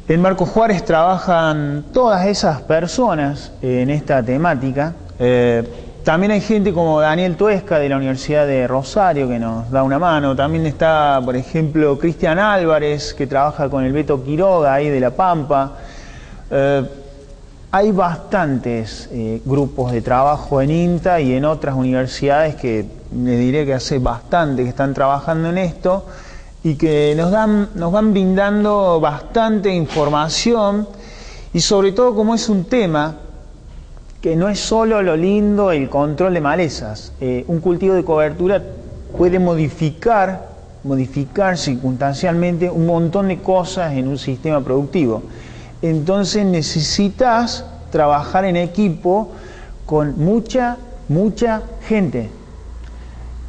En Marcos Juárez trabajan todas esas personas en esta temática. También hay gente como Daniel Tuesca de la Universidad de Rosario que nos da una mano. También está, por ejemplo, Cristian Álvarez, que trabaja con el Beto Quiroga ahí de La Pampa. Hay bastantes grupos de trabajo en INTA y en otras universidades que les diré que hace bastante que están trabajando en esto y que nos van brindando bastante información, y sobre todo como es un tema que no es solo lo lindo el control de malezas. Un cultivo de cobertura puede modificar circunstancialmente un montón de cosas en un sistema productivo. Entonces necesitas trabajar en equipo con mucha gente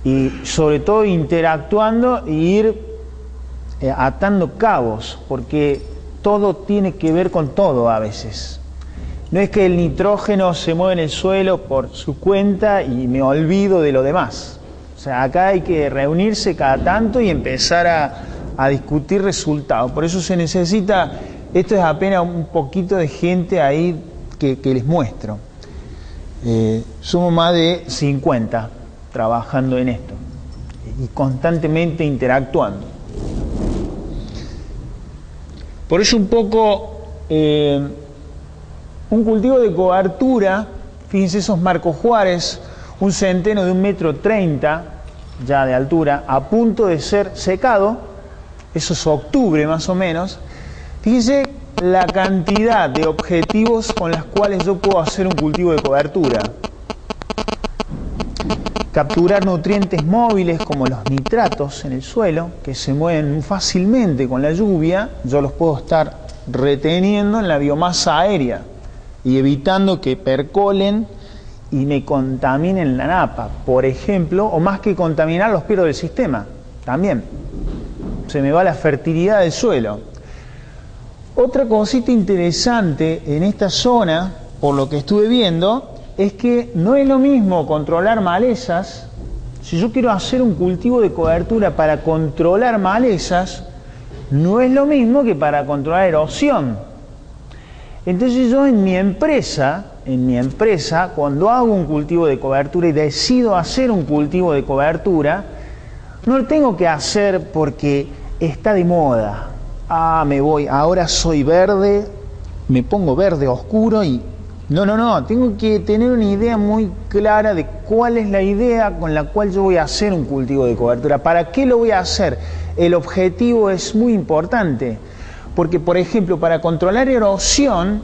y sobre todo interactuando e ir atando cabos, porque todo tiene que ver con todo a veces. No es que el nitrógeno se mueve en el suelo por su cuenta y me olvido de lo demás. O sea, acá hay que reunirse cada tanto y empezar a discutir resultados. Por eso se necesita, esto es apenas un poquito de gente ahí que les muestro. Somos más de 50 trabajando en esto y constantemente interactuando. Por eso un poco un cultivo de cobertura, fíjense esos Marcos Juárez, un centeno de 1,30 m ya de altura, a punto de ser secado, eso es octubre más o menos. Fíjense la cantidad de objetivos con las cuales yo puedo hacer un cultivo de cobertura. Capturar nutrientes móviles como los nitratos en el suelo, que se mueven fácilmente con la lluvia, yo los puedo estar reteniendo en la biomasa aérea y evitando que percolen y me contaminen la napa, por ejemplo, o más que contaminar, los pierdo del sistema, también. Se me va la fertilidad del suelo. Otra cosita interesante en esta zona, por lo que estuve viendo, es que no es lo mismo controlar malezas. Si yo quiero hacer un cultivo de cobertura para controlar malezas, no es lo mismo que para controlar erosión. Entonces yo en mi empresa, cuando hago un cultivo de cobertura y decido hacer un cultivo de cobertura, no lo tengo que hacer porque está de moda. Ahora soy verde, me pongo verde oscuro y... No, tengo que tener una idea muy clara de cuál es la idea con la cual yo voy a hacer un cultivo de cobertura. ¿Para qué lo voy a hacer? El objetivo es muy importante, porque por ejemplo, para controlar erosión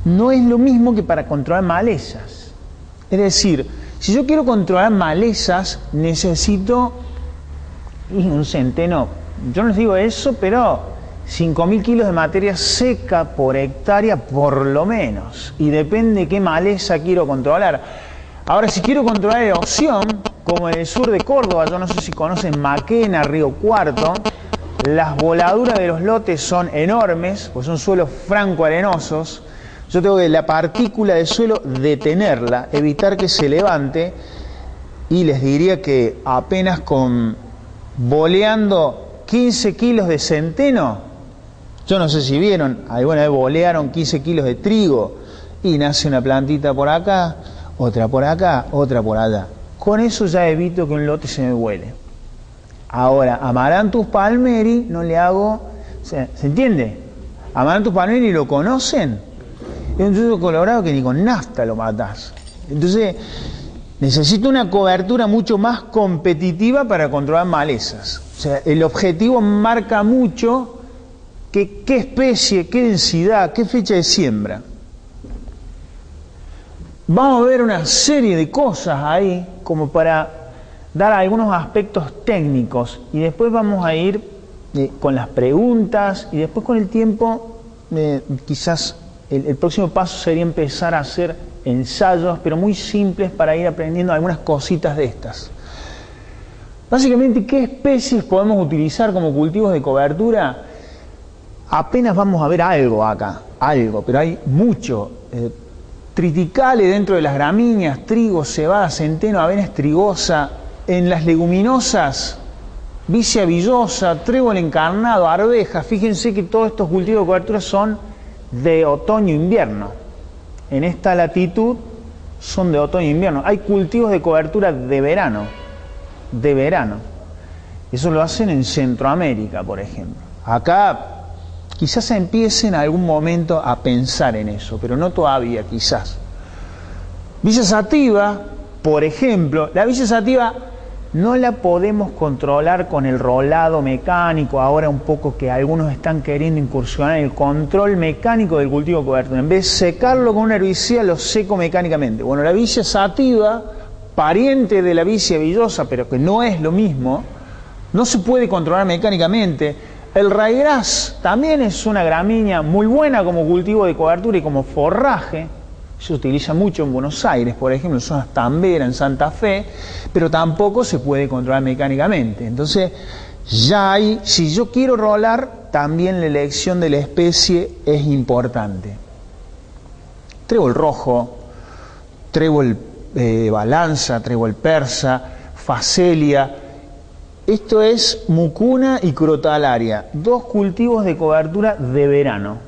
no es lo mismo que para controlar malezas. Es decir, si yo quiero controlar malezas, necesito un centeno, yo no les digo eso, pero 5.000 kilos de materia seca por hectárea por lo menos, y depende qué maleza quiero controlar. Ahora, si quiero controlar erosión, como en el sur de Córdoba, yo no sé si conocen Maquena, Río Cuarto, las voladuras de los lotes son enormes, pues son suelos franco-arenosos. Yo tengo que la partícula de suelo detenerla, evitar que se levante, y les diría que apenas con boleando 15 kilos de centeno, yo no sé si vieron, alguna vez bolearon 15 kilos de trigo y nace una plantita por acá, otra por acá, otra por allá. Con eso ya evito que un lote se me vuele. Ahora, Amaranthus palmeri no le hago... ¿Se entiende? Amaranthus palmeri lo conocen. Es un yuyo colorado que ni con nafta lo matás. Entonces, necesito una cobertura mucho más competitiva para controlar malezas. O sea, el objetivo marca mucho qué especie, qué densidad, qué fecha de siembra. Vamos a ver una serie de cosas ahí como para dar algunos aspectos técnicos, y después vamos a ir con las preguntas, y después con el tiempo quizás el próximo paso sería empezar a hacer ensayos, pero muy simples, para ir aprendiendo algunas cositas de estas. Básicamente, ¿qué especies podemos utilizar como cultivos de cobertura? Apenas vamos a ver algo acá, pero hay mucho. Triticale dentro de las gramíneas, trigo, cebada, centeno, avena estrigosa. En las leguminosas, vicia villosa, trébol encarnado, arveja. Fíjense que todos estos cultivos de cobertura son de otoño-invierno. En esta latitud son de otoño-invierno. Hay cultivos de cobertura de verano. De verano. Eso lo hacen en Centroamérica, por ejemplo. Acá quizás empiecen en algún momento a pensar en eso, pero no todavía, quizás. Vicia sativa, por ejemplo, la vicia sativa no la podemos controlar con el rolado mecánico, ahora un poco que algunos están queriendo incursionar en el control mecánico del cultivo de cobertura. En vez de secarlo con una herbicida, lo seco mecánicamente. Bueno, la vicia sativa, pariente de la vicia villosa, pero que no es lo mismo, no se puede controlar mecánicamente. El ryegrass también es una gramínea muy buena como cultivo de cobertura y como forraje. Se utiliza mucho en Buenos Aires, por ejemplo, en zonas Tambera, en Santa Fe, pero tampoco se puede controlar mecánicamente. Entonces, ya hay, si yo quiero rolar, también la elección de la especie es importante. Trébol rojo, trébol balanza, trébol persa, facelia. Esto es mucuna y crotalaria, dos cultivos de cobertura de verano.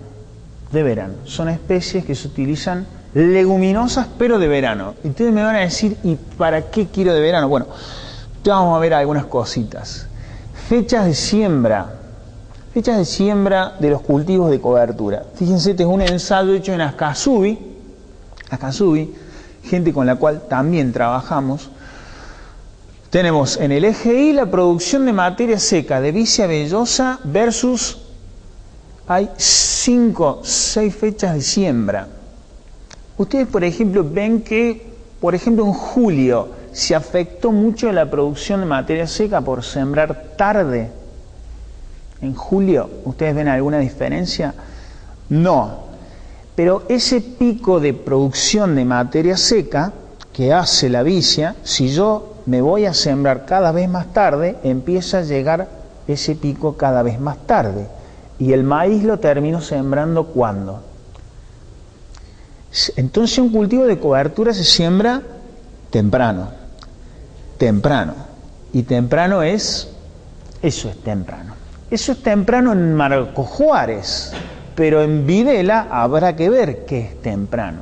De verano. Son especies que se utilizan leguminosas, pero de verano. Y ustedes me van a decir, ¿y para qué quiero de verano? Bueno, ya vamos a ver algunas cositas. Fechas de siembra. Fechas de siembra de los cultivos de cobertura. Fíjense, este es un ensayo hecho en Ascasubi, gente con la cual también trabajamos. Tenemos en el EGI la producción de materia seca de vicia villosa versus, hay 5, 6 fechas de siembra. Ustedes, por ejemplo, ven que, por ejemplo, en julio se afectó mucho la producción de materia seca por sembrar tarde. En julio, ¿ustedes ven alguna diferencia? No. Pero ese pico de producción de materia seca que hace la vicia, si yo me voy a sembrar cada vez más tarde, empieza a llegar ese pico cada vez más tarde. Y el maíz lo termino sembrando ¿cuándo? Entonces un cultivo de cobertura se siembra temprano. Temprano. Y temprano es, eso es temprano. Eso es temprano en Marco Juárez, pero en Videla habrá que ver qué es temprano.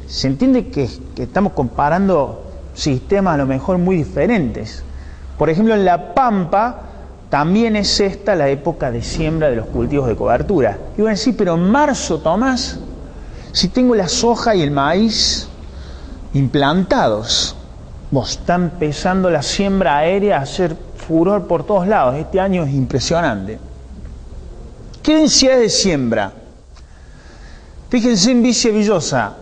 Se entiende que estamos comparando sistemas a lo mejor muy diferentes. Por ejemplo, en La Pampa también es esta la época de siembra de los cultivos de cobertura. Y van a decir, pero en marzo, Tomás, si tengo la soja y el maíz implantados, está empezando la siembra aérea a hacer furor por todos lados. Este año es impresionante. ¿Qué densidad de siembra? Fíjense en vicia villosa.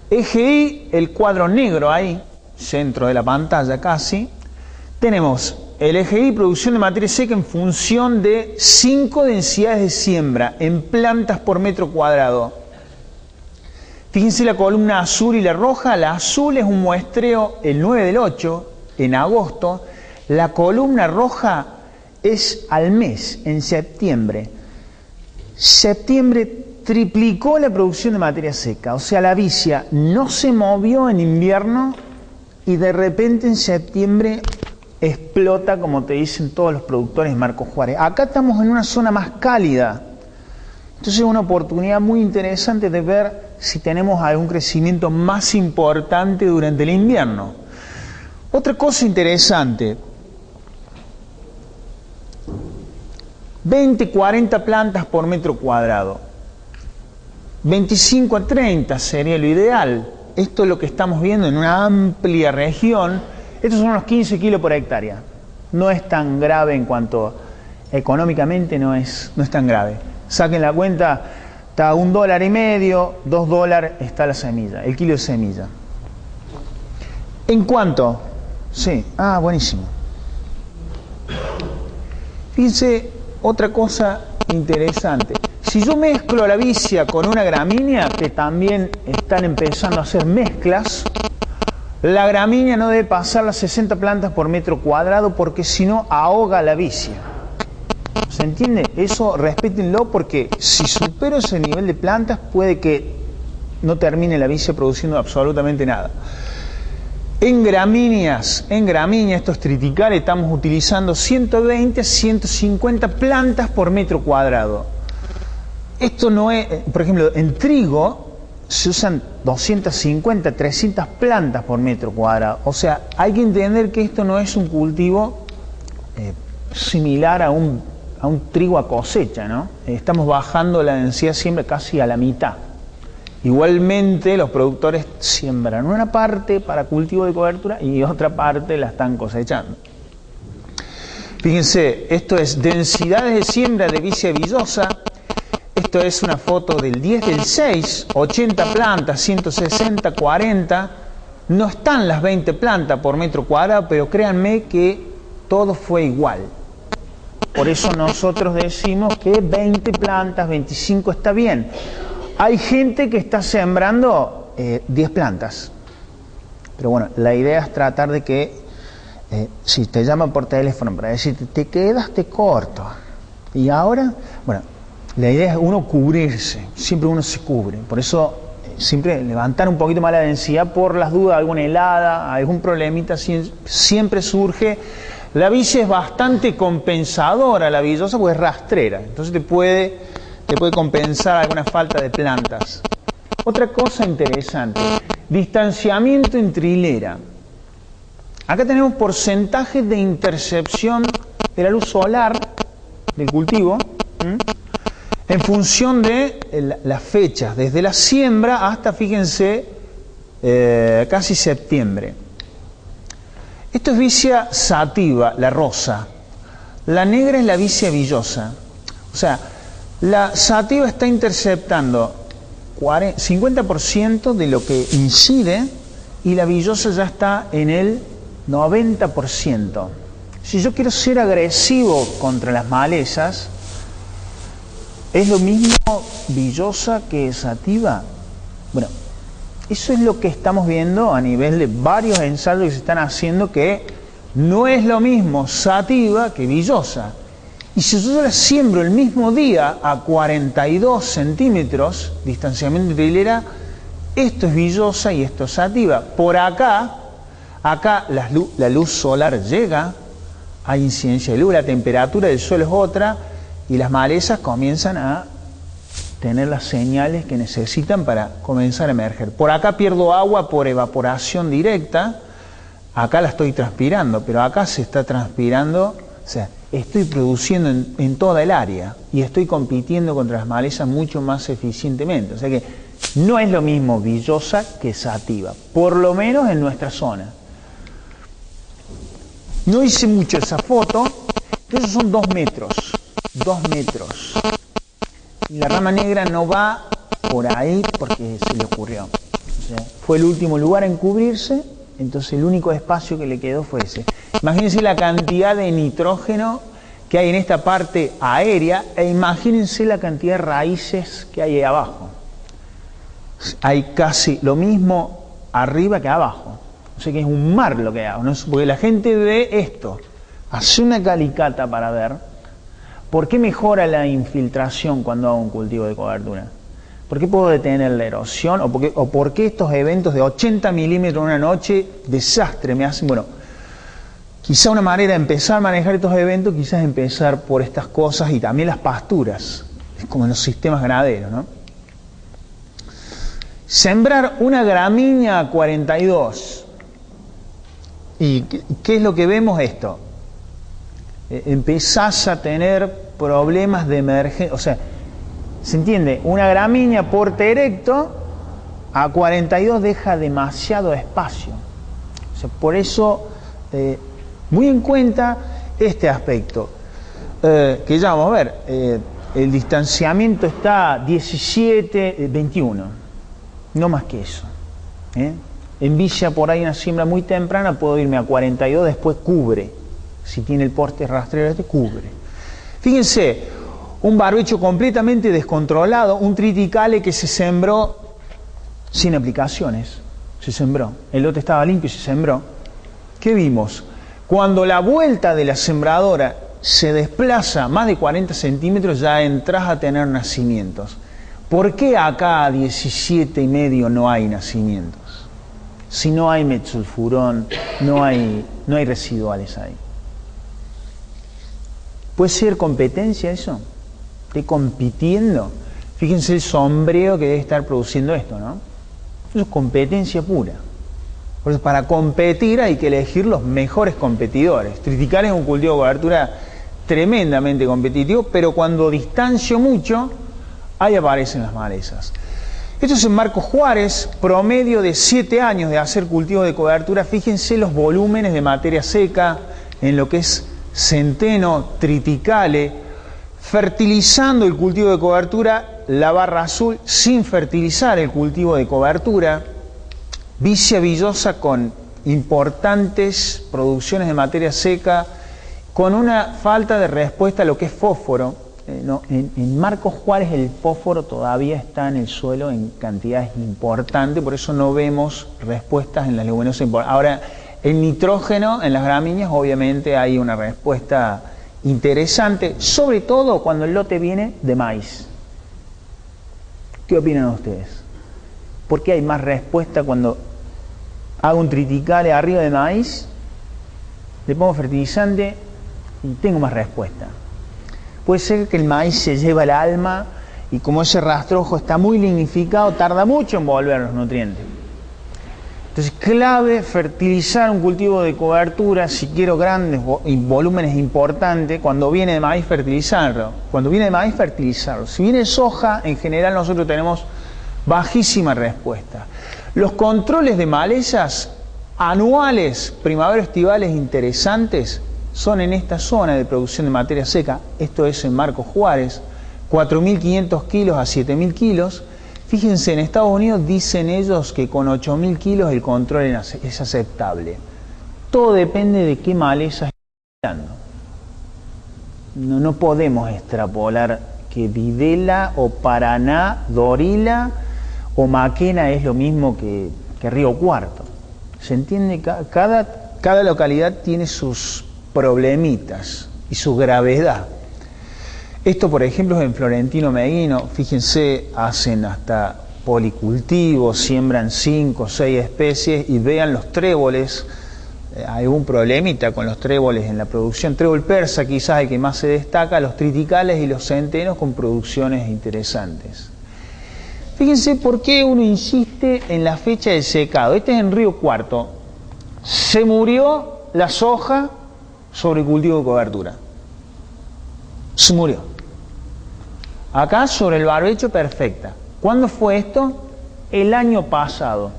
EGI, el cuadro negro ahí, centro de la pantalla casi. Tenemos el EGI, producción de materia seca en función de 5 densidades de siembra en plantas por metro cuadrado. Fíjense la columna azul y la roja. La azul es un muestreo el 9 del 8, en agosto. La columna roja es al mes, en septiembre. Septiembre triplicó la producción de materia seca. O sea, la vicia no se movió en invierno y de repente en septiembre explota, como te dicen todos los productores Marco Juárez. Acá estamos en una zona más cálida. Entonces es una oportunidad muy interesante de ver si tenemos algún crecimiento más importante durante el invierno. Otra cosa interesante, 20, 40 plantas por metro cuadrado. 25 a 30 sería lo ideal. Esto es lo que estamos viendo en una amplia región. Estos son unos 15 kilos por hectárea. No es tan grave en cuanto económicamente no es tan grave. Saquen la cuenta, está $1.50, $2 está la semilla, el kilo de semilla. ¿En cuánto? Sí, buenísimo. Fíjense, otra cosa interesante. Si yo mezclo la vicia con una gramínea, que también están empezando a hacer mezclas, la gramínea no debe pasar las 60 plantas por metro cuadrado porque si no ahoga la vicia. ¿Se entiende? Eso respétenlo porque si supero ese nivel de plantas puede que no termine la vicia produciendo absolutamente nada. En gramíneas, estos triticales, estamos utilizando 120 a 150 plantas por metro cuadrado. Esto no es, por ejemplo, en trigo se usan 250, 300 plantas por metro cuadrado. O sea, hay que entender que esto no es un cultivo similar a un trigo a cosecha, ¿no? Estamos bajando la densidad siempre casi a la mitad. Igualmente, los productores siembran una parte para cultivo de cobertura y otra parte la están cosechando. Fíjense, esto es densidades de siembra de vicia villosa. Esto es una foto del 10 del 6, 80 plantas, 160, 40. No están las 20 plantas por metro cuadrado, pero créanme que todo fue igual. Por eso nosotros decimos que 20 plantas, 25 está bien. Hay gente que está sembrando 10 plantas. Pero bueno, la idea es tratar de que si te llaman por teléfono para decirte, te quedaste corto. Y ahora, bueno, la idea es uno cubrirse. Siempre uno se cubre. Por eso, siempre levantar un poquito más la densidad por las dudas, alguna helada, algún problemita, siempre surge. La vicia es bastante compensadora, la villosa, porque es rastrera. Entonces te puede compensar alguna falta de plantas. Otra cosa interesante, distanciamiento entre hilera. Acá tenemos porcentajes de intercepción de la luz solar del cultivo, en función de las fechas, desde la siembra hasta, fíjense, casi septiembre. Esto es vicia sativa, la rosa. La negra es la vicia villosa. O sea, la sativa está interceptando 50% de lo que incide y la villosa ya está en el 90%. Si yo quiero ser agresivo contra las malezas, ¿es lo mismo villosa que sativa? Bueno, eso es lo que estamos viendo a nivel de varios ensayos que se están haciendo, que no es lo mismo sativa que villosa. Y si yo la siembro el mismo día a 42 centímetros, distanciamiento entre hilera, esto es villosa y esto es sativa. Por acá la luz solar llega, hay incidencia de luz, la temperatura del suelo es otra, y las malezas comienzan a tener las señales que necesitan para comenzar a emerger. Por acá pierdo agua por evaporación directa, acá la estoy transpirando, pero acá se está transpirando, o sea, estoy produciendo en toda el área y estoy compitiendo contra las malezas mucho más eficientemente. O sea que no es lo mismo villosa que sativa, por lo menos en nuestra zona. No hice mucho esa foto, esos son 2 metros. 2 metros. Y la rama negra no va por ahí porque se le ocurrió. O sea, fue el último lugar en cubrirse, entonces el único espacio que le quedó fue ese. Imagínense la cantidad de nitrógeno que hay en esta parte aérea e imagínense la cantidad de raíces que hay ahí abajo. Hay casi lo mismo arriba que abajo. O sea que es un mar lo que hay abajo, ¿no? Porque la gente ve esto, hace una calicata para ver por qué mejora la infiltración cuando hago un cultivo de cobertura. ¿Por qué puedo detener la erosión? ¿O por qué estos eventos de 80 milímetros en una noche, desastre, me hacen? Bueno, quizá una manera de empezar a manejar estos eventos, quizás empezar por estas cosas y también las pasturas, es como en los sistemas ganaderos, ¿no? Sembrar una gramínea a 42. ¿Y qué es lo que vemos esto? Empezás a tener problemas de emergencia, o sea, ¿se entiende? Una gramínea porte erecto a 42 deja demasiado espacio. O sea, por eso, muy en cuenta este aspecto, que ya vamos a ver, el distanciamiento está 17, 21, no más que eso. En Villa, por ahí una siembra muy temprana, puedo irme a 42, después cubre. Si tiene el porte rastrero, cubre. Fíjense, un barbecho completamente descontrolado, un triticale que se sembró sin aplicaciones. Se sembró. El lote estaba limpio y se sembró. ¿Qué vimos? Cuando la vuelta de la sembradora se desplaza más de 40 centímetros, ya entras a tener nacimientos. ¿Por qué acá a 17,5 no hay nacimientos? si no hay metsulfurón, no hay residuales ahí? ¿Puede ser competencia eso? ¿Estoy compitiendo? Fíjense el sombreo que debe estar produciendo esto, ¿no? Eso es competencia pura. Por eso, para competir hay que elegir los mejores competidores. Triticale es un cultivo de cobertura tremendamente competitivo, pero cuando distancio mucho, ahí aparecen las malezas. Esto es en Marcos Juárez, promedio de 7 años de hacer cultivo de cobertura. Fíjense los volúmenes de materia seca en lo que es centeno, triticale, fertilizando el cultivo de cobertura, la barra azul, sin fertilizar el cultivo de cobertura, vicia villosa con importantes producciones de materia seca, con una falta de respuesta a lo que es fósforo. En Marcos Juárez el fósforo todavía está en el suelo en cantidades importantes, por eso no vemos respuestas en las leguminosas importantes. Ahora, el nitrógeno en las gramíneas obviamente hay una respuesta interesante, sobre todo cuando el lote viene de maíz. ¿Qué opinan ustedes? ¿Por qué hay más respuesta cuando hago un triticale arriba de maíz, le pongo fertilizante y tengo más respuesta? Puede ser que el maíz se lleva el alma y como ese rastrojo está muy lignificado, tarda mucho en volver los nutrientes. Entonces, clave fertilizar un cultivo de cobertura, si quiero grandes volúmenes importantes, cuando viene de maíz fertilizarlo. Cuando viene de maíz fertilizarlo. Si viene de soja, en general nosotros tenemos bajísima respuesta. Los controles de malezas anuales, primavera-estivales interesantes, son en esta zona de producción de materia seca. Esto es en Marcos Juárez, 4.500 kilos a 7.000 kilos. Fíjense, en Estados Unidos dicen ellos que con 8.000 kilos el control es aceptable. Todo depende de qué maleza están dando. No podemos extrapolar que Videla o Paraná, Dorila o Maquena es lo mismo que Río Cuarto. ¿Se entiende? Cada localidad tiene sus problemitas y su gravedad. Esto, por ejemplo, es en Florentino Meguino. Fíjense, hacen hasta policultivos, siembran 5 o 6 especies y vean los tréboles. Hay un problemita con los tréboles en la producción. Trébol persa quizás el que más se destaca, los triticales y los centenos con producciones interesantes. Fíjense por qué uno insiste en la fecha de secado. Este es en Río Cuarto. Se murió la soja sobre cultivo de cobertura. Se murió. Acá sobre el barbecho perfecta. ¿Cuándo fue esto? El año pasado.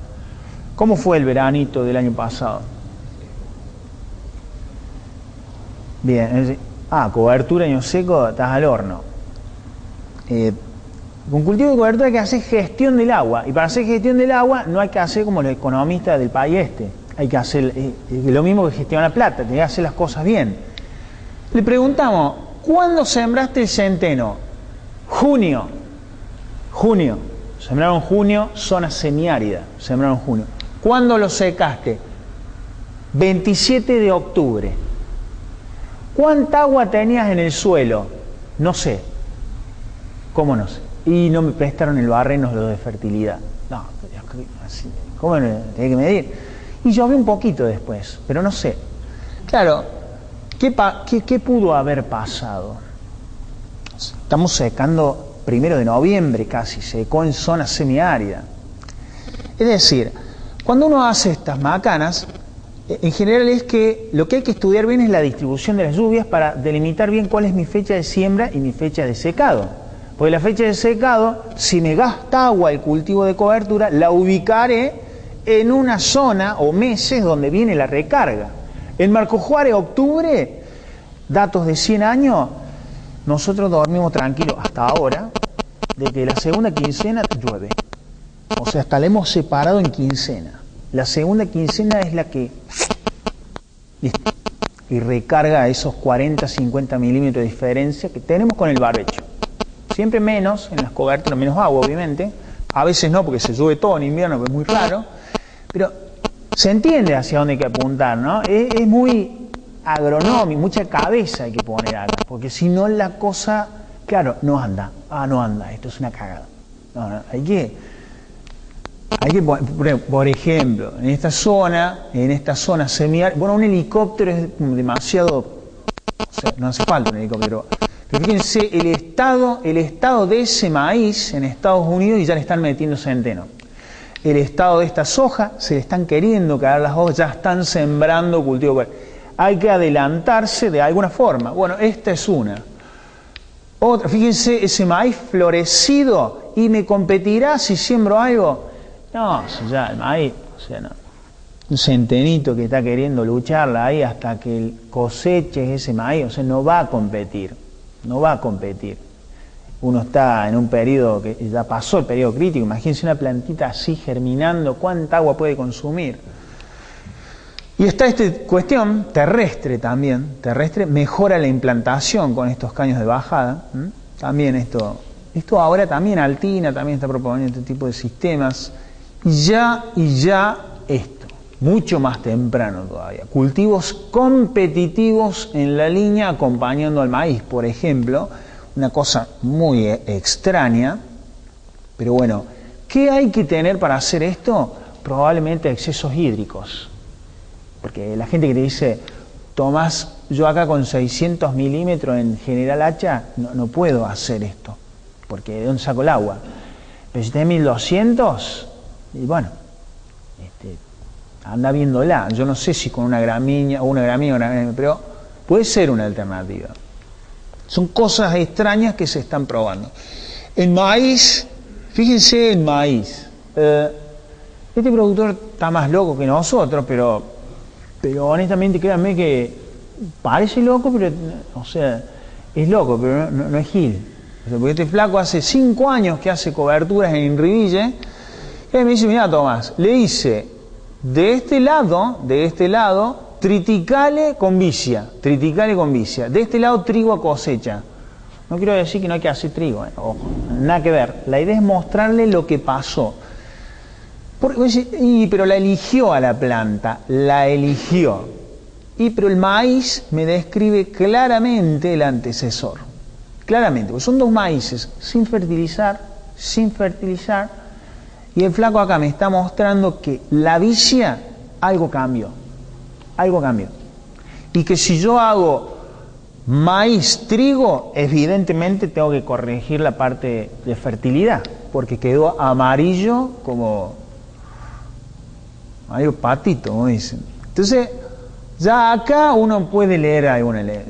¿Cómo fue el veranito del año pasado? Bien. Cobertura año seco, estás al horno. Con cultivo de cobertura hay que hacer gestión del agua. Y para hacer gestión del agua no hay que hacer como los economistas del país este. Hay que hacer lo mismo que gestionar la plata, hay que hacer las cosas bien. Le preguntamos, ¿cuándo sembraste el centeno? Junio. Sembraron en junio, zona semiárida. Sembraron en junio. ¿Cuándo lo secaste? 27 de octubre. ¿Cuánta agua tenías en el suelo? No sé. ¿Cómo no sé? Y no me prestaron el barreno los de fertilidad. No, así, ¿cómo no? Tenía que medir. Y llovió un poquito después, pero no sé. Claro, ¿qué pudo haber pasado? Estamos secando 1 de noviembre casi, secó en zona semiárida. Es decir, cuando uno hace estas macanas, en general es que lo que hay que estudiar bien es la distribución de las lluvias para delimitar bien cuál es mi fecha de siembra y mi fecha de secado. Porque la fecha de secado, si me gasta agua el cultivo de cobertura, la ubicaré en una zona o meses donde viene la recarga. En Marcos Juárez, octubre, datos de 100 años, nosotros dormimos tranquilos hasta ahora, de que la segunda quincena llueve. O sea, hasta la hemos separado en quincena. La segunda quincena es la que y recarga esos 40, 50 milímetros de diferencia que tenemos con el barbecho. Siempre menos, en las coberturas menos agua, obviamente. A veces no, porque se llueve todo en invierno, que es muy raro. Pero se entiende hacia dónde hay que apuntar, ¿no? Es muy agronómico, mucha cabeza hay que poner acá, porque si no la cosa, claro, no anda. No anda, esto es una cagada. No, hay Hay que, por ejemplo, en esta zona semiárida, bueno, un helicóptero es demasiado, o sea, no hace falta un helicóptero, pero fíjense el estado de ese maíz en Estados Unidos y ya le están metiendo centeno. El estado de esta soja, se le están queriendo caer las hojas, ya están sembrando cultivo. Hay que adelantarse de alguna forma. Bueno, esta es una. Otra, fíjense, ese maíz florecido, y me competirá si siembro algo. No, ya el maíz, o sea, no. Un centenito que está queriendo lucharla ahí hasta que coseche ese maíz, o sea, no va a competir. No va a competir. Uno está en un periodo que ya pasó el periodo crítico. Imagínense una plantita así germinando, ¿cuánta agua puede consumir? Y está esta cuestión terrestre también. Terrestre mejora la implantación con estos caños de bajada. También esto ahora también Altina también está proponiendo este tipo de sistemas. Y ya esto, mucho más temprano todavía. Cultivos competitivos en la línea acompañando al maíz, por ejemplo. Una cosa muy extraña, pero bueno, ¿qué hay que tener para hacer esto? Probablemente excesos hídricos. Porque la gente que te dice, Tomás, yo acá con 600 milímetros en General Hacha no puedo hacer esto, porque ¿de dónde saco el agua? Pero si tenés 1200, y bueno, anda viéndola. Yo no sé si con una gramínea, pero puede ser una alternativa. Son cosas extrañas que se están probando. En maíz, fíjense en maíz. Este productor está más loco que nosotros, pero honestamente créanme que parece loco, pero, o sea, es loco, pero no es gil. O sea, porque este flaco hace 5 años que hace coberturas en Inriville, y él me dice, mira Tomás, le hice de este lado, triticale con vicia, de este lado trigo a cosecha. No quiero decir que no hay que hacer trigo, ojo, nada que ver. La idea es mostrarle lo que pasó. Pero la eligió a la planta, pero el maíz me describe claramente el antecesor. Claramente, porque son 2 maíces sin fertilizar, y el flaco acá me está mostrando que la vicia algo cambió. Y que si yo hago maíz, trigo, evidentemente tengo que corregir la parte de fertilidad, porque quedó amarillo como patito, como dicen. Entonces, ya acá uno puede leer alguna ley.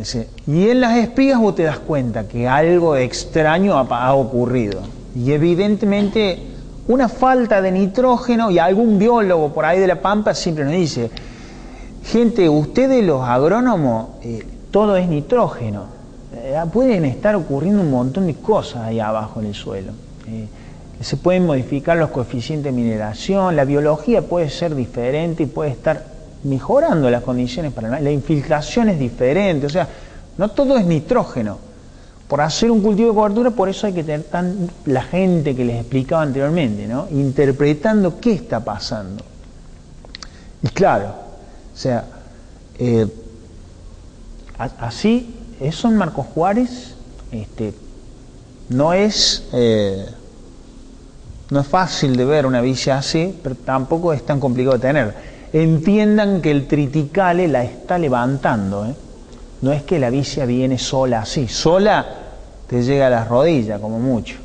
Y en las espigas vos te das cuenta que algo extraño ha ocurrido. Y evidentemente una falta de nitrógeno, y algún biólogo por ahí de la Pampa siempre nos dice, gente, ustedes los agrónomos, todo es nitrógeno. Pueden estar ocurriendo un montón de cosas ahí abajo en el suelo. Se pueden modificar los coeficientes de mineración, la biología puede ser diferente y puede estar mejorando las condiciones para la infiltración es diferente, o sea, no todo es nitrógeno. Por hacer un cultivo de cobertura, por eso hay que tener la gente que les explicaba anteriormente, ¿no? Interpretando qué está pasando. Y claro, o sea, así, eso en Marcos Juárez, no es fácil de ver una villa así, pero tampoco es tan complicado de tener. Entiendan que el triticale la está levantando, No es que la villa viene sola así, sola te llega a las rodillas como mucho,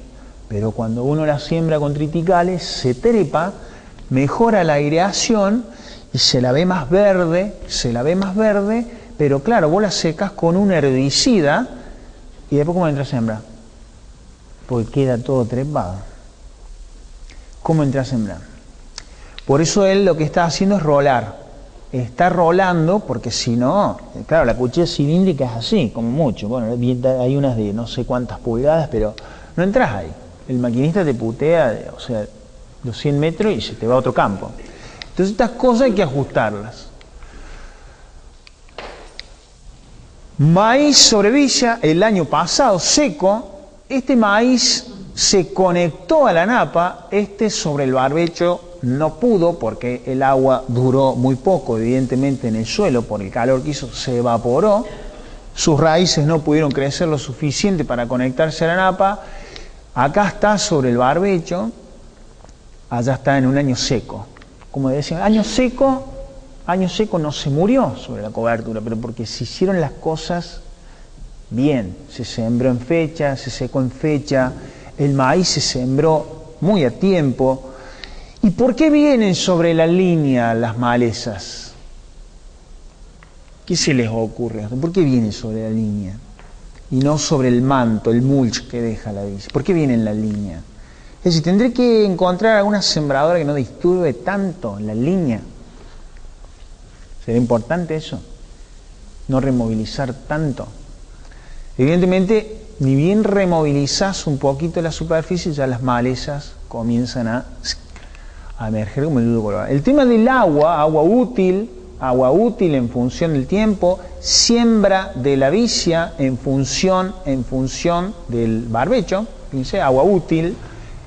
pero cuando uno la siembra con triticales se trepa, mejora la aireación y se la ve más verde, pero claro, vos la secas con un herbicida y después ¿cómo entra a sembrar? Porque queda todo trepado. ¿Cómo entra a sembrar? Por eso él lo que está haciendo es rolar. Está rolando, porque si no, claro, la cuchilla cilíndrica es así, como mucho. Bueno, hay unas de no sé cuántas pulgadas, pero no entras ahí. El maquinista te putea, o sea, los 100 metros y se te va a otro campo. Entonces estas cosas hay que ajustarlas. Maíz sobre villa, el año pasado seco, este maíz se conectó a la napa, sobre el barbecho no pudo porque el agua duró muy poco, evidentemente en el suelo por el calor que hizo, se evaporó, sus raíces no pudieron crecer lo suficiente para conectarse a la napa. Acá está sobre el barbecho allá está en un año seco. Como decían, año seco no se murió sobre la cobertura, pero porque se hicieron las cosas bien. Se sembró en fecha, se secó en fecha, el maíz se sembró muy a tiempo. ¿Y por qué vienen sobre la línea las malezas? ¿Qué se les ocurre? ¿Por qué vienen sobre la línea? Y no sobre el manto, el mulch que deja la bici. ¿Por qué viene en la línea? Es decir, tendré que encontrar alguna sembradora que no disturbe tanto la línea. ¿Será importante eso? No removilizar tanto. Evidentemente, ni bien removilizás un poquito la superficie, ya las malezas comienzan a emerger como el nudo colorado. El tema del agua útil en función del tiempo, siembra de la vicia en función del barbecho, fíjense, agua útil,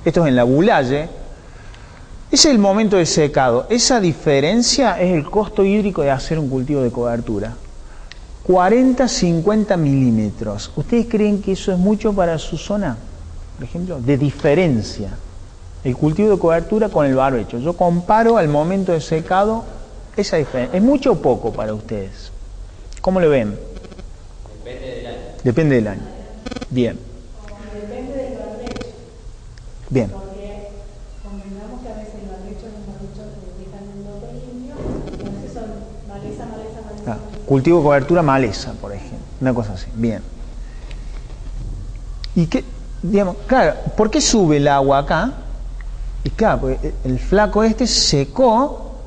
esto es en la Boulaye. Ese es el momento de secado. Esa diferencia es el costo hídrico de hacer un cultivo de cobertura. 40-50 milímetros. ¿Ustedes creen que eso es mucho para su zona? Por ejemplo, de diferencia. El cultivo de cobertura con el barbecho. Yo comparo al momento de secado esa diferencia. ¿Es mucho o poco para ustedes? ¿Cómo lo ven? Depende del año. Depende del año. Bien. Depende del barbecho. Bien. Porque convengamos que a veces el barbecho es un barbecho que dejan un lote limpio, y a veces son maleza. Cultivo de cobertura maleza, por ejemplo. Una cosa así. Bien. Y que, digamos, claro, ¿por qué sube el agua acá? Y claro, porque el flaco este secó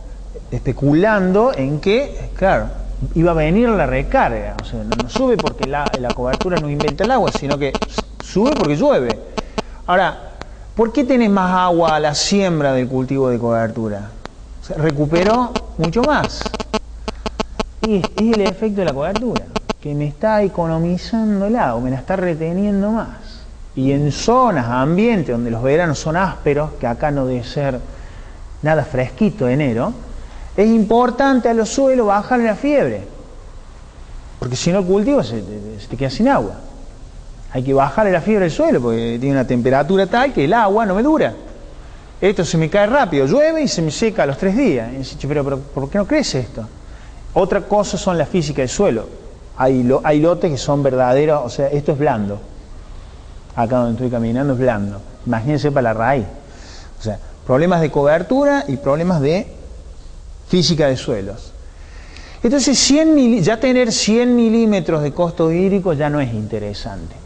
especulando en que, claro, iba a venir la recarga. O sea, no sube porque la cobertura no inventa el agua, sino que sube porque llueve. Ahora, ¿por qué tenés más agua a la siembra del cultivo de cobertura? O sea, recuperó mucho más. Y es el efecto de la cobertura, que me está economizando el agua, me la está reteniendo más. Y en zonas, ambientes donde los veranos son ásperos, que acá no debe ser nada fresquito enero, es importante a los suelos bajarle la fiebre, porque si no el cultivo se te queda sin agua. Hay que bajarle la fiebre al suelo porque tiene una temperatura tal que el agua no me dura. Esto se me cae rápido, llueve y se me seca a los 3 días. Y dice, pero ¿por qué no crece esto? Otra cosa son la física del suelo. Hay lotes que son verdaderos, o sea, esto es blando. Acá donde estoy caminando es blando. Imagínense para la raíz. O sea, problemas de cobertura y problemas de física de suelos. Entonces, ya tener 100 milímetros de costo hídrico ya no es interesante.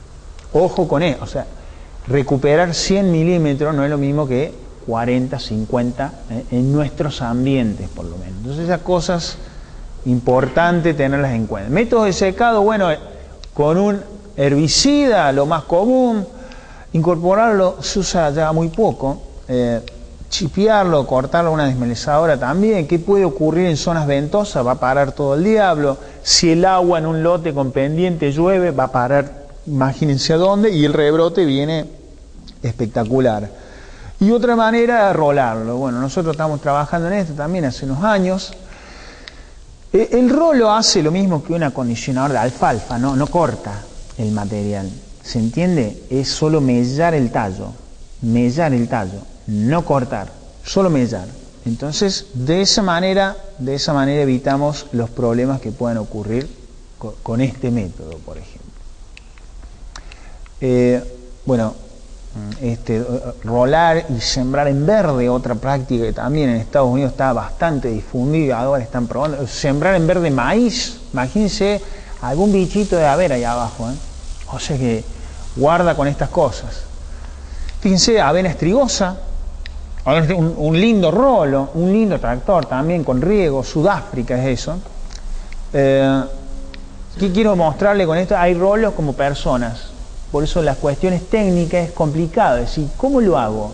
Ojo con eso. O sea, recuperar 100 milímetros no es lo mismo que 40, 50 en nuestros ambientes, por lo menos. Entonces, esas cosas importantes tenerlas en cuenta. Métodos de secado, bueno, con un herbicida, lo más común, incorporarlo se usa ya muy poco, chipearlo, cortarlo a una desmelezadora también. ¿Qué puede ocurrir en zonas ventosas? Va a parar todo el diablo. Si el agua en un lote con pendiente llueve, va a parar, imagínense a dónde, y el rebrote viene espectacular. Y otra manera, rolarlo. Bueno, nosotros estamos trabajando en esto también hace unos años. El rolo hace lo mismo que un acondicionador de alfalfa, no corta el material. ¿Se entiende? Es solo mellar el tallo, no cortar, solo mellar. Entonces, de esa manera evitamos los problemas que puedan ocurrir con este método, por ejemplo. Rolar y sembrar en verde, otra práctica que también en Estados Unidos está bastante difundida, ahora están probando. Sembrar en verde maíz, imagínense algún bichito de haber ahí abajo, O sea que guarda con estas cosas. Fíjense, avena estrigosa, un lindo rolo, un lindo tractor también con riego. Sudáfrica es eso. ¿Qué quiero mostrarle con esto? Hay rolos como personas. Por eso las cuestiones técnicas es complicado. Es decir, ¿cómo lo hago?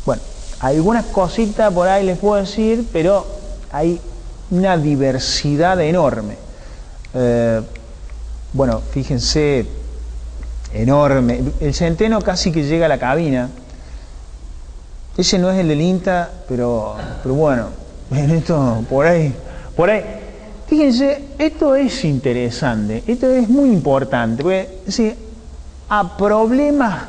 Bueno, algunas cositas por ahí les puedo decir, pero hay una diversidad enorme. Bueno, fíjense, enorme. El centeno casi que llega a la cabina. Ese no es el del INTA, pero bueno, esto por ahí. Fíjense, esto es interesante, esto es muy importante, porque sí, a problemas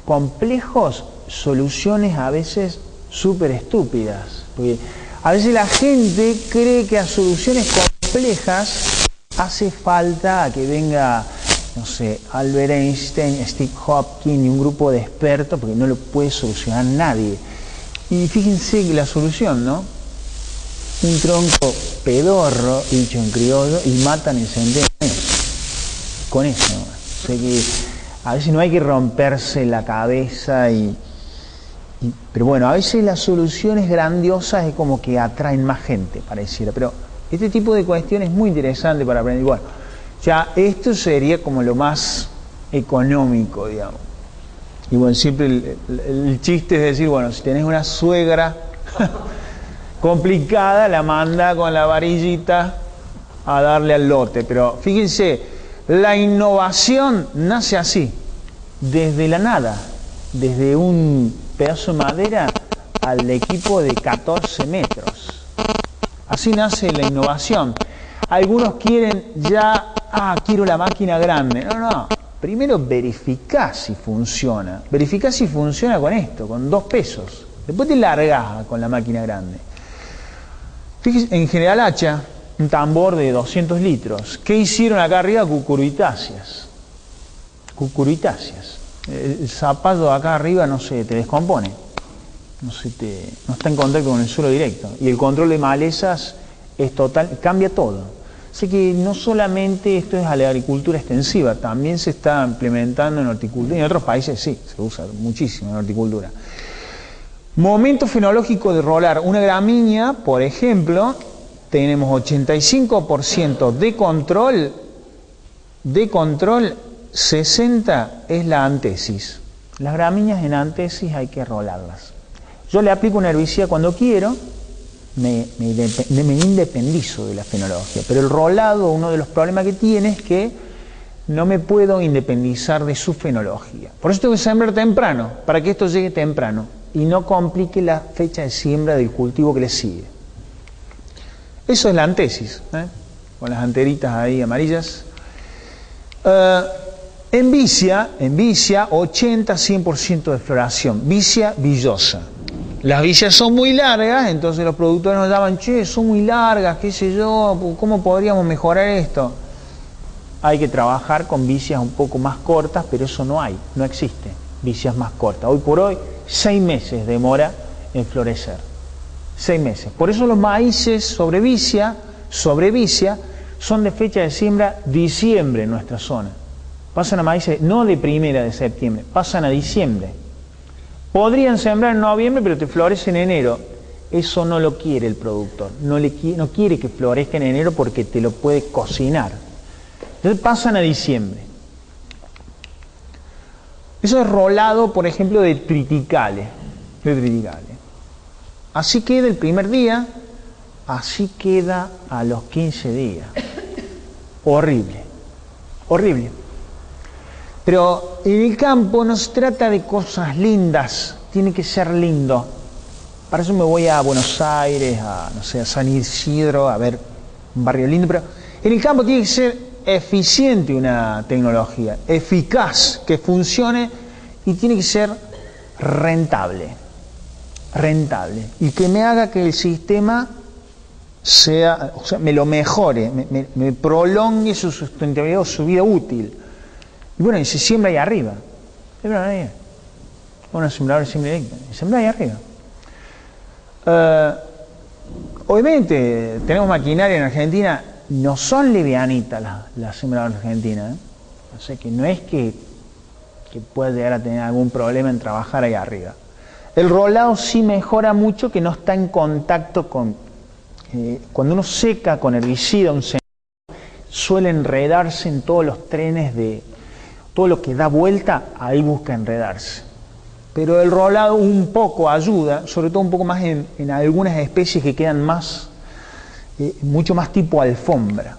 complejos, soluciones a veces súper estúpidas. Porque a veces la gente cree que a soluciones complejas hace falta que venga, no sé, Albert Einstein, Steve Hopkins y un grupo de expertos, porque no lo puede solucionar nadie. Y fíjense que la solución, ¿no? Un tronco pedorro, dicho en criollo, y matan en centenares. Con eso, ¿no? O sea que a veces no hay que romperse la cabeza pero bueno, a veces las soluciones grandiosas es como que atraen más gente, pareciera. Pero este tipo de cuestiones es muy interesante para aprender. Bueno, ya esto sería como lo más económico, digamos. Y bueno, siempre el chiste es decir, bueno, si tenés una suegra complicada, la manda con la varillita a darle al lote. Pero fíjense, la innovación nace así, desde la nada, desde un pedazo de madera al equipo de 14 metros. Así nace la innovación. Algunos quieren ya, quiero la máquina grande. No. Primero verificá si funciona. Verificá si funciona con esto, con 2 pesos. Después te largás con la máquina grande. Fíjense, en General Hacha, un tambor de 200 litros. ¿Qué hicieron acá arriba? Cucurbitáceas. Cucurbitáceas. El zapallo de acá arriba no se te descompone. No está en contacto con el suelo directo. Y el control de malezas es total, cambia todo. Así que no solamente esto es a la agricultura extensiva, también se está implementando en horticultura, y en otros países sí, se usa muchísimo en horticultura. Momento fenológico de rolar. Una gramínea, por ejemplo, tenemos 85% de control, 60% es la antesis. Las gramíneas en antesis hay que rolarlas. Yo le aplico un herbicida cuando quiero, me independizo de la fenología, pero el rolado, uno de los problemas que tiene es que no me puedo independizar de su fenología. Por eso tengo que sembrar temprano, para que esto llegue temprano y no complique la fecha de siembra del cultivo que le sigue. Eso es la antesis, con las anteritas ahí amarillas. En vicia, 80-100% de floración, vicia villosa. Las vicias son muy largas, entonces los productores nos llaman, son muy largas, qué sé yo, ¿cómo podríamos mejorar esto? Hay que trabajar con vicias un poco más cortas, pero eso no existe, vicias más cortas. Hoy por hoy, 6 meses demora en florecer, 6 meses. Por eso los maíces sobre vicia, son de fecha de siembra diciembre en nuestra zona. Pasan a maíces no de 1 de septiembre, pasan a diciembre. Podrían sembrar en noviembre, pero te florece en enero. Eso no lo quiere el productor. No quiere que florezca en enero porque te lo puede cocinar. Entonces pasan a diciembre. Eso es rolado, por ejemplo, de triticales. Así queda el primer día, así queda a los 15 días. Horrible. Pero en el campo no se trata de cosas lindas, tiene que ser lindo. Para eso me voy a Buenos Aires, a San Isidro, a ver un barrio lindo, pero en el campo tiene que ser eficiente una tecnología, eficaz, que funcione, y tiene que ser rentable, y que me haga que el sistema me lo mejore, me prolongue su sustentabilidad o su vida útil. Y bueno, y se siembra ahí arriba. Una sembradora siembra directa, y siembra ahí arriba. Obviamente, tenemos maquinaria en Argentina, no son livianitas las sembradoras argentinas. O sea que no es que pueda llegar a tener algún problema en trabajar ahí arriba. El rolado sí mejora mucho, que no está en contacto con... cuando uno seca con herbicida un sembrado, suele enredarse en todos los trenes de... todo lo que da vuelta, ahí busca enredarse. Pero el rolado un poco ayuda, sobre todo un poco más en algunas especies que quedan mucho más tipo alfombra,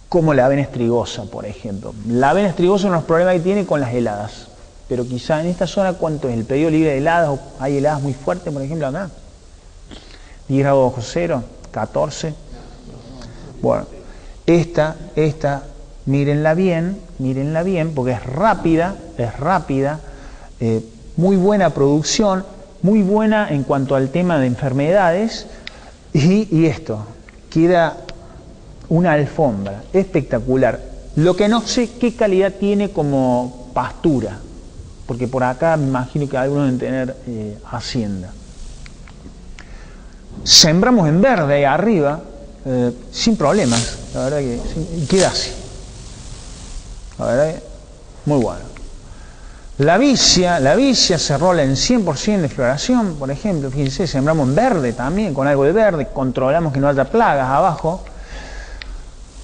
como la avena estrigosa, por ejemplo. La avena estrigosa, uno de los problemas que tiene con las heladas. Pero quizá en esta zona, ¿cuánto es el pedido libre de heladas? ¿Hay heladas muy fuertes, por ejemplo, acá? 10 grados bajo cero, 14. Bueno, esta mírenla bien, porque es rápida, muy buena producción, muy buena en cuanto al tema de enfermedades, y esto, queda una alfombra espectacular. Lo que no sé qué calidad tiene como pastura, porque por acá me imagino que algunos deben tener hacienda. Sembramos en verde ahí arriba, sin problemas, la verdad que y queda así. La verdad que muy bueno. La vicia se rola en 100% de floración, por ejemplo, fíjense, sembramos en verde también, con algo de verde, controlamos que no haya plagas abajo.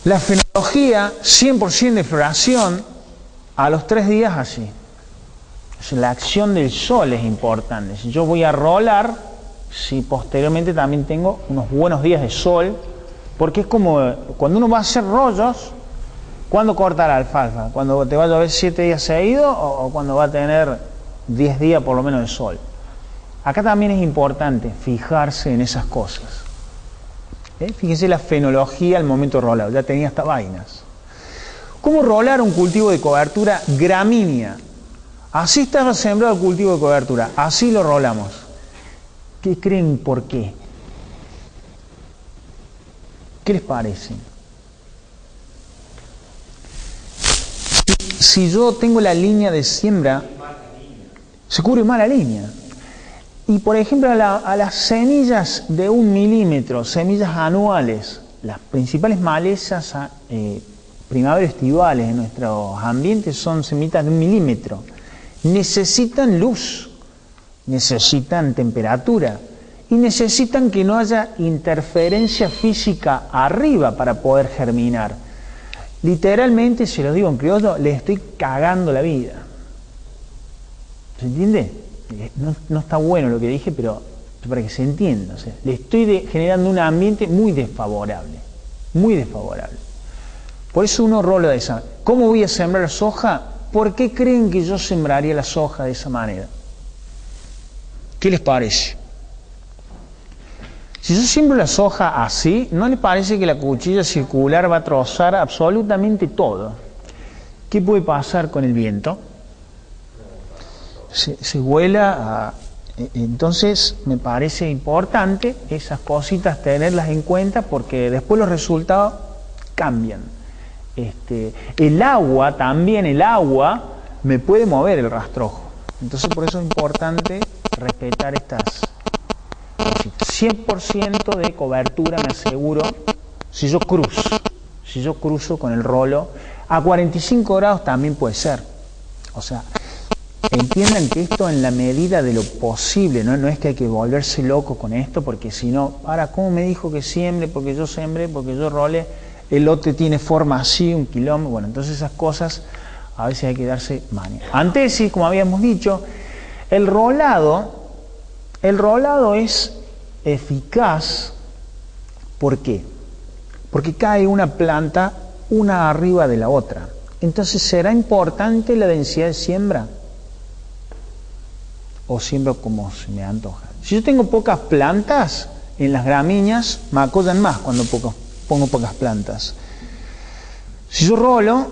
La fenología, 100% de floración, a los 3 días así. La acción del sol es importante. Si yo voy a rolar, si posteriormente también tengo unos buenos días de sol, porque es como cuando uno va a hacer rollos, ¿cuándo corta la alfalfa? ¿Cuando te va a llover 7 días seguidos o cuando va a tener 10 días por lo menos de sol? Acá también es importante fijarse en esas cosas. Fíjense la fenología al momento de rolar, ya tenía hasta vainas. ¿Cómo rolar un cultivo de cobertura gramínea? Así estaba sembrado el cultivo de cobertura, así lo rolamos. ¿Qué creen por qué? ¿Qué les parece? Si yo tengo la línea de siembra, se cubre más la línea. Y por ejemplo a las semillas de 1 milímetro, semillas anuales, las principales malezas primavero-estivales en nuestros ambientes son semillas de 1 milímetro. Necesitan luz, necesitan temperatura y necesitan que no haya interferencia física arriba para poder germinar. Literalmente, se lo digo en criollo, le estoy cagando la vida. ¿Se entiende? No está bueno lo que dije, pero para que se entienda. O sea, le estoy generando un ambiente muy desfavorable. Muy desfavorable. Por eso uno rola de esa. ¿Cómo voy a sembrar soja? ¿Por qué creen que yo sembraría la soja de esa manera? ¿Qué les parece? Si yo siembro la soja así, ¿no les parece que la cuchilla circular va a trozar absolutamente todo? ¿Qué puede pasar con el viento? Se vuela. Entonces me parece importante esas cositas tenerlas en cuenta porque después los resultados cambian. El agua también, me puede mover el rastrojo. Entonces por eso es importante respetar estas cositas. 100% de cobertura me aseguro si yo cruzo con el rolo. A 45 grados también puede ser. O sea, entiendan que esto en la medida de lo posible, no es que hay que volverse loco con esto, porque si no, ahora, ¿cómo me dijo que siembre? Porque yo sembré, porque yo role, el lote tiene forma así, 1 kilómetro. Bueno, entonces esas cosas a veces hay que darse maña. Antes, sí, como habíamos dicho, el rolado es eficaz. ¿Por qué? Porque cae una planta una arriba de la otra. Entonces, ¿será importante la densidad de siembra? O siembro como se me antoja. Si yo tengo pocas plantas, en las gramíneas me acollan más cuando pongo pocas plantas. Si yo rolo,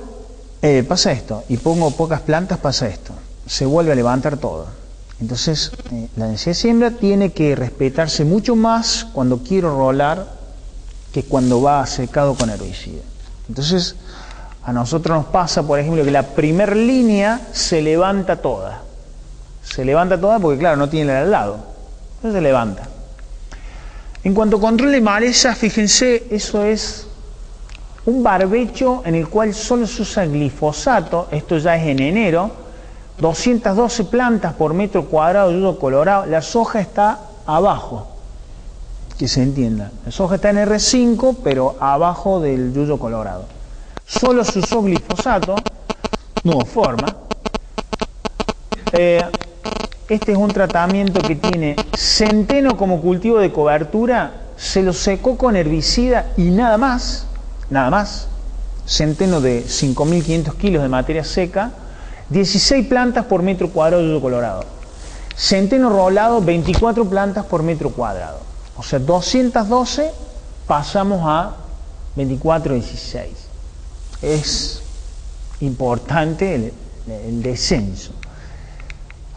pasa esto, y pongo pocas plantas, pasa esto. Se vuelve a levantar todo. Entonces, la densidad de siembra tiene que respetarse mucho más cuando quiero rolar que cuando va secado con herbicida. Entonces, a nosotros nos pasa, por ejemplo, que la primer línea se levanta toda. Se levanta toda porque, claro, no tiene la al lado. Entonces se levanta. En cuanto a control de malezas, fíjense, eso es un barbecho en el cual solo se usa glifosato. Esto ya es en enero. 212 plantas por metro cuadrado de yuyo colorado. La soja está abajo. Que se entienda. La soja está en R5, pero abajo del yuyo colorado. Solo se usó glifosato. No hubo forma. Este es un tratamiento que tiene centeno como cultivo de cobertura, se lo secó con herbicida y nada más, centeno de 5.500 kilos de materia seca, 16 plantas por metro cuadrado de yuyo colorado. Centeno rolado, 24 plantas por metro cuadrado. O sea, 212 pasamos a 24, 16. Es importante el descenso.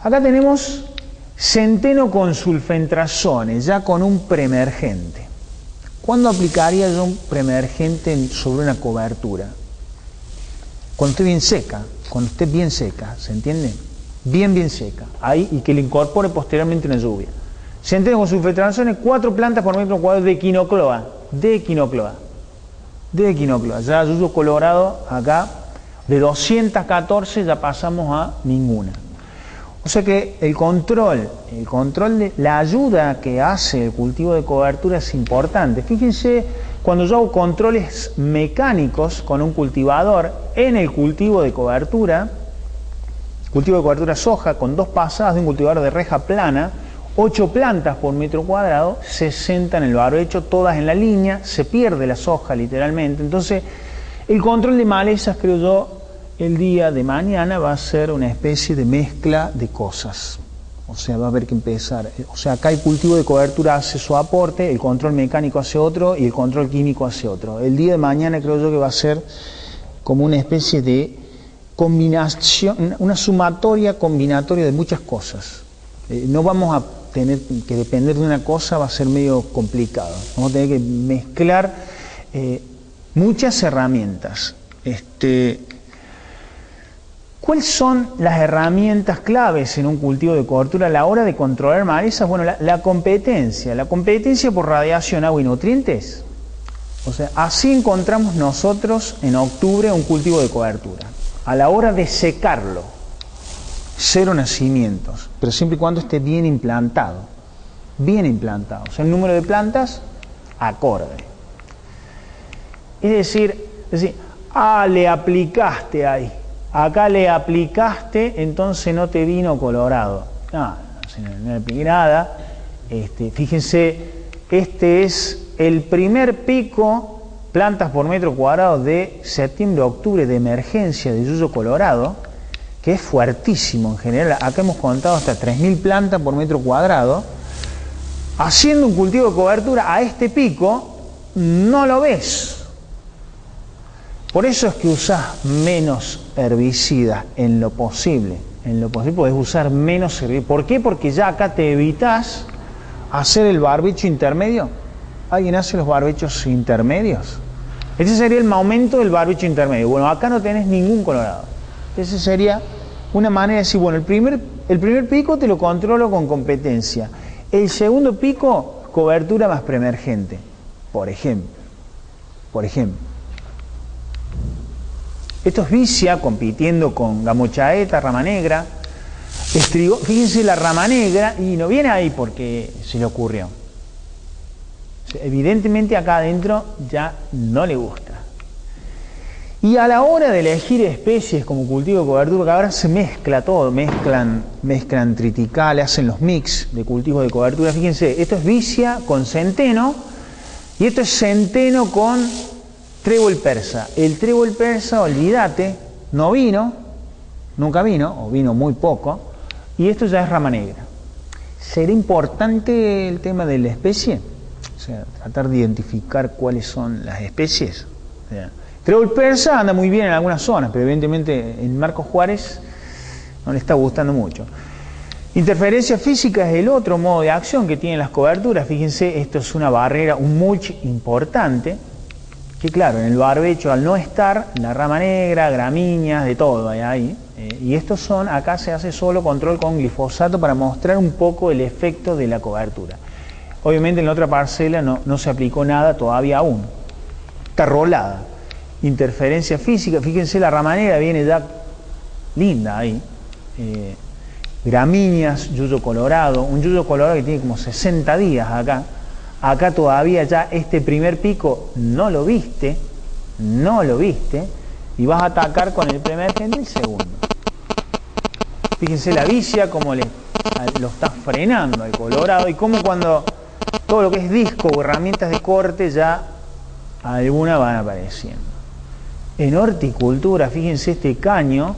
Acá tenemos Centeno con sulfentrazone, ya con un preemergente. ¿Cuándo aplicaría yo un preemergente sobre una cobertura? Cuando esté bien seca, ¿se entiende? Bien seca, ahí, y que le incorpore posteriormente una lluvia. Centeno con sulfentrazone, 4 plantas por metro cuadrado de equinocloa, ya yuyo colorado acá, de 214 ya pasamos a ninguna. O sea que el control de la ayuda que hace el cultivo de cobertura es importante. Fíjense, cuando yo hago controles mecánicos con un cultivador en el cultivo de cobertura soja con 2 pasadas de un cultivador de reja plana, 8 plantas por metro cuadrado, 60 en el barbecho, todas en la línea, se pierde la soja literalmente. Entonces, el control de malezas, creo yo, el día de mañana va a ser una especie de mezcla de cosas. O sea, va a haber que empezar. O sea, acá el cultivo de cobertura hace su aporte, el control mecánico hace otro y el control químico hace otro. El día de mañana creo yo que va a ser como una especie de combinación, una sumatoria combinatoria de muchas cosas. No vamos a tener que depender de una cosa, va a ser medio complicado. Vamos a tener que mezclar muchas herramientas. ¿Cuáles son las herramientas claves en un cultivo de cobertura a la hora de controlar malezas? Bueno, la competencia por radiación, agua y nutrientes. O sea, así encontramos nosotros en octubre un cultivo de cobertura. A la hora de secarlo, 0 nacimientos, pero siempre y cuando esté bien implantado. O sea, el número de plantas, acorde. Es decir, le aplicaste ahí. Acá le aplicaste, entonces no te vino colorado. No le apliqué nada. Fíjense, este es el primer pico, plantas por metro cuadrado de septiembre-octubre de emergencia de yuyo colorado, que es fuertísimo en general. Acá hemos contado hasta 3.000 plantas por metro cuadrado. Haciendo un cultivo de cobertura a este pico, no lo ves. Por eso es que usás menos herbicidas en lo posible. En lo posible podés usar menos herbicidas. ¿Por qué? Porque ya acá te evitás hacer el barbecho intermedio. ¿Alguien hace los barbechos intermedios? Ese sería el momento del barbecho intermedio. Bueno, acá no tenés ningún colorado. Esa sería una manera de decir, bueno, el primer pico te lo controlo con competencia. El segundo pico, cobertura más preemergente. Por ejemplo. Esto es vicia compitiendo con gamochaeta, rama negra, estrigo. Fíjense la rama negra, y no viene ahí porque se le ocurrió. Evidentemente acá adentro ya no le gusta. Y a la hora de elegir especies como cultivo de cobertura, porque ahora se mezcla todo, mezclan triticales, hacen los mix de cultivos de cobertura. Fíjense, esto es vicia con centeno y esto es centeno con trébol persa. El trébol persa, olvídate, no vino, nunca vino, o vino muy poco, y esto ya es rama negra. ¿Será importante el tema de la especie? O sea, tratar de identificar cuáles son las especies. O sea, trébol persa anda muy bien en algunas zonas, pero evidentemente en Marcos Juárez no le está gustando mucho. Interferencia física es el otro modo de acción que tienen las coberturas. Fíjense, esto es una barrera, un mulch importante, que claro, en el barbecho al no estar, la rama negra, gramíneas, de todo hay ahí. Y estos son, acá se hace solo control con glifosato para mostrar un poco el efecto de la cobertura. Obviamente en la otra parcela no se aplicó nada todavía aún. Está rolada. Interferencia física, fíjense la rama negra viene ya linda ahí. Gramíneas, yuyo colorado, un yuyo colorado que tiene como 60 días acá. Acá todavía ya este primer pico no lo viste, y vas a atacar con el preemergente el segundo. Fíjense la vicia como lo está frenando el colorado, y como cuando todo lo que es disco o herramientas de corte ya algunas van apareciendo. En horticultura, fíjense este caño,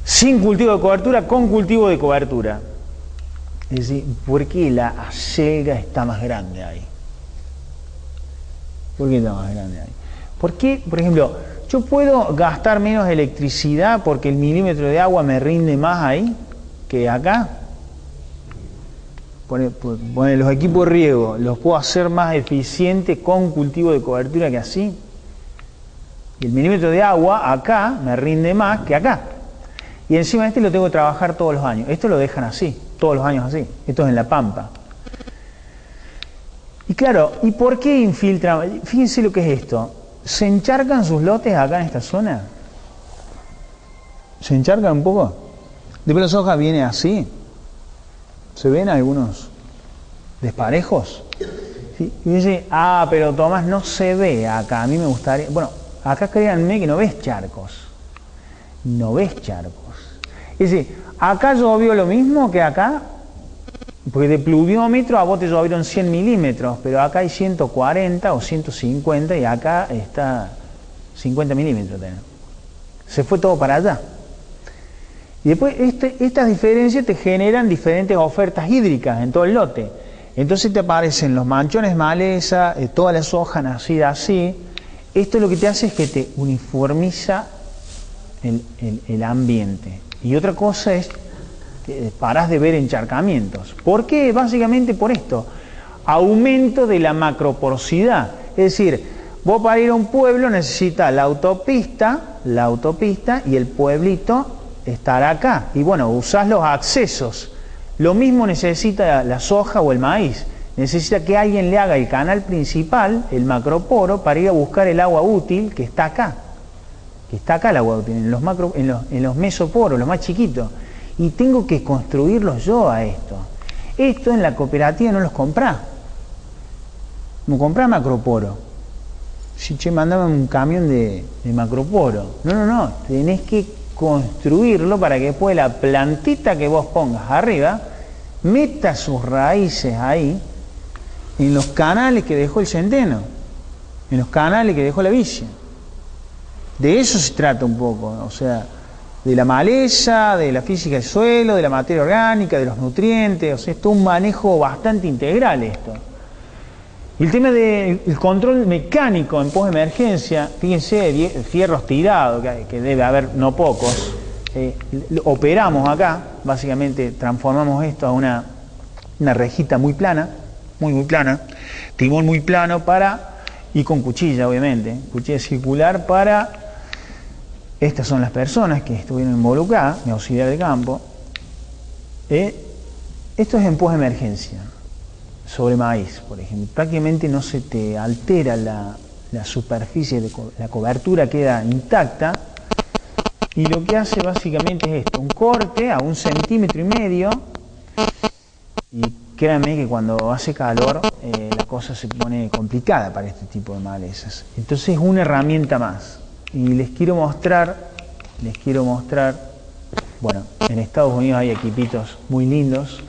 sin cultivo de cobertura, con cultivo de cobertura. Es decir, ¿por qué la acelga está más grande ahí? ¿Por qué está más grande ahí? ¿Por qué, por ejemplo, yo puedo gastar menos electricidad porque el milímetro de agua me rinde más ahí que acá? poner los equipos de riego, los puedo hacer más eficientes con cultivo de cobertura que así. Y el milímetro de agua acá me rinde más que acá. Y encima este lo tengo que trabajar todos los años. Esto lo dejan así, todos los años así. Esto es en la pampa. Y claro, ¿y por qué infiltran? Fíjense lo que es esto. ¿Se encharcan sus lotes acá en esta zona? ¿Se encharcan un poco? Después la soja viene así. ¿Se ven algunos desparejos? ¿Sí? Y dice, pero Tomás, no se ve acá. A mí me gustaría... Bueno, acá créanme que no ves charcos. No ves charcos. Es decir, acá llovió lo mismo que acá, porque de pluviómetro a vos te llovieron 100 milímetros, pero acá hay 140 o 150 y acá está 50 milímetros. Se fue todo para allá. Y después estas diferencias te generan diferentes ofertas hídricas en todo el lote. Entonces te aparecen los manchones maleza, toda la soja nacida así. Esto lo que te hace es que te uniformiza el ambiente. Y otra cosa es que parás de ver encharcamientos. ¿Por qué? Básicamente por esto. Aumento de la macroporosidad. Es decir, vos para ir a un pueblo necesitas la autopista y el pueblito estará acá. Y bueno, usás los accesos. Lo mismo necesita la soja o el maíz. Necesita que alguien le haga el canal principal, el macroporo, para ir a buscar el agua útil que está acá. Que está acá el agua útil, en los mesoporos, los más chiquitos. Y tengo que construirlos yo a esto. Esto en la cooperativa no los comprás. No comprás macroporo. Si mandame un camión de macroporo. No. Tenés que construirlo para que después la plantita que vos pongas arriba meta sus raíces ahí en los canales que dejó el centeno, en los canales que dejó la vicia. De eso se trata un poco, o sea, de la maleza, de la física del suelo, de la materia orgánica, de los nutrientes. O sea, es todo un manejo bastante integral esto. Y el tema del control mecánico en post-emergencia, fíjense, fierros tirados, que debe haber no pocos. Operamos acá, básicamente transformamos esto a una rejita muy plana, muy plana, timón muy plano y con cuchilla obviamente, cuchilla circular para... Estas son las personas que estuvieron involucradas, mi auxiliar de campo. Esto es en post-emergencia, sobre maíz, por ejemplo. Prácticamente no se te altera la superficie, la cobertura queda intacta. Y lo que hace básicamente es esto, un corte a 1,5 centímetros. Y créanme que cuando hace calor la cosa se pone complicada para este tipo de malezas. Entonces es una herramienta más. Y les quiero mostrar, bueno, en Estados Unidos hay equipitos muy lindos